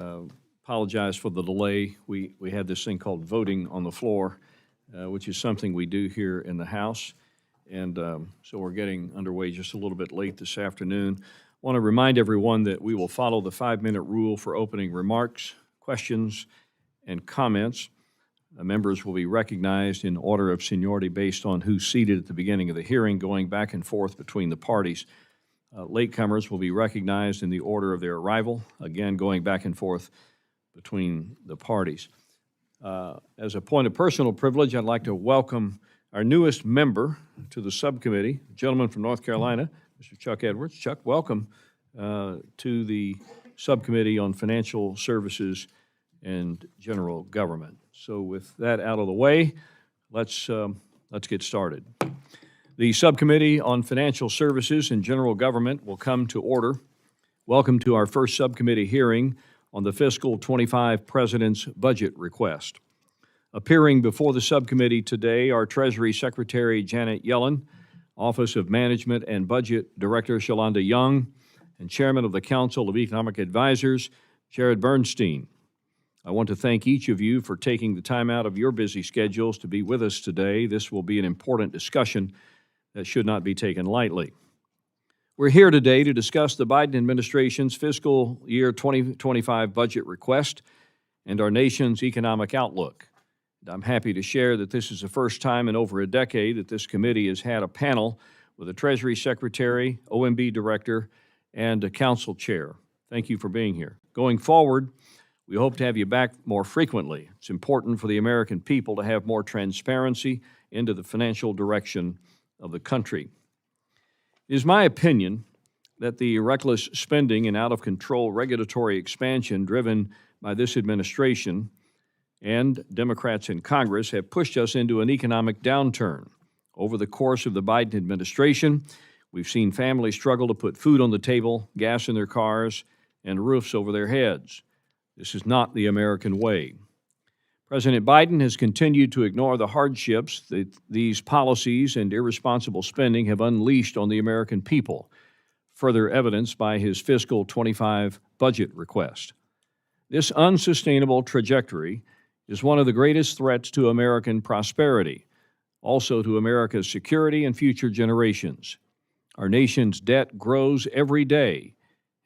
Apologize for the delay. We had this thing called voting on the floor, which is something we do here in the House. And so we're getting underway just a little bit late this afternoon. I want to remind everyone that we will follow the 5-minute rule for opening remarks, questions, and comments. Members will be recognized in order of seniority based on who's seated at the beginning of the hearing, going back and forth between the parties. Latecomers will be recognized in the order of their arrival, again going back and forth between the parties. As a point of personal privilege, I'd like to welcome our newest member to the subcommittee, a gentleman from North Carolina, Mr. Chuck Edwards. Chuck, welcome to the Subcommittee on Financial Services and General Government. So with that out of the way, let's get started. The Subcommittee on Financial Services and General Government will come to order. Welcome to our first subcommittee hearing on the fiscal 25 President's budget request. Appearing before the subcommittee today are Treasury Secretary Janet Yellen, Office of Management and Budget Director Shalonda Young, and Chairman of the Council of Economic Advisors, Jared Bernstein. I want to thank each of you for taking the time out of your busy schedules to be with us today. This will be an important discussion that should not be taken lightly. We're here today to discuss the Biden administration's fiscal year 2025 budget request and our nation's economic outlook. I'm happy to share that this is the first time in over a decade that this committee has had a panel with a Treasury Secretary, OMB Director, and a Council Chair. Thank you for being here. Going forward, we hope to have you back more frequently. It's important for the American people to have more transparency into the financial direction of the country. It is my opinion that the reckless spending and out-of-control regulatory expansion driven by this administration and Democrats in Congress have pushed us into an economic downturn. Over the course of the Biden administration, we've seen families struggle to put food on the table, gas in their cars, and roofs over their heads. This is not the American way. President Biden has continued to ignore the hardships that these policies and irresponsible spending have unleashed on the American people, further evidenced by his fiscal 25 budget request. This unsustainable trajectory is one of the greatest threats to American prosperity, also to America's security and future generations. Our nation's debt grows every day.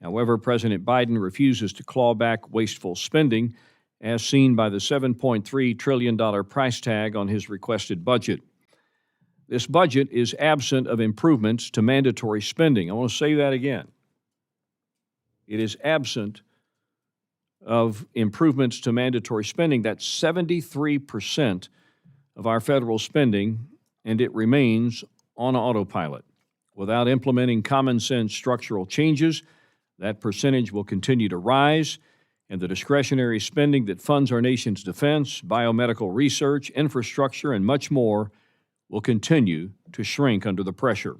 However, President Biden refuses to claw back wasteful spending, as seen by the $7.3 trillion price tag on his requested budget. This budget is absent of improvements to mandatory spending. I want to say that again. It is absent of improvements to mandatory spending. That's 73% of our federal spending, and it remains on autopilot. Without implementing common sense structural changes, that percentage will continue to rise, and the discretionary spending that funds our nation's defense, biomedical research, infrastructure, and much more will continue to shrink under the pressure.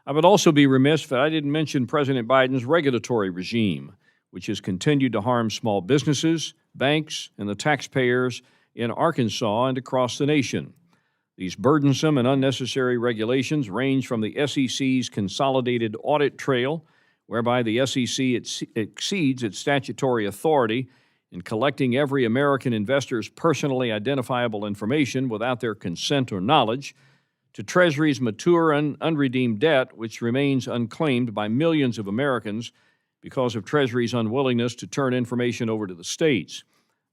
I would also be remiss if I didn't mention President Biden's regulatory regime, which has continued to harm small businesses, banks, and the taxpayers in Arkansas and across the nation. These burdensome and unnecessary regulations range from the SEC's consolidated audit trail, whereby the SEC exceeds its statutory authority in collecting every American investor's personally identifiable information without their consent or knowledge, to Treasury's mature and unredeemed debt, which remains unclaimed by millions of Americans because of Treasury's unwillingness to turn information over to the states.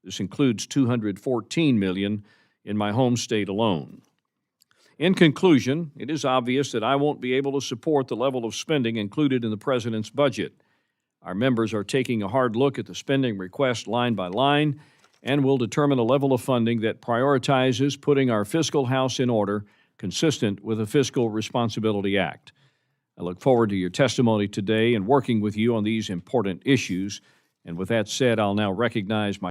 This includes $214 million in my home state alone. In conclusion, it is obvious that I won't be able to support the level of spending included in the President's budget. Our members are taking a hard look at the spending request line by line and will determine a level of funding that prioritizes putting our fiscal house in order, consistent with the Fiscal Responsibility Act. I look forward to your testimony today and working with you on these important issues. And with that said, I'll now recognize my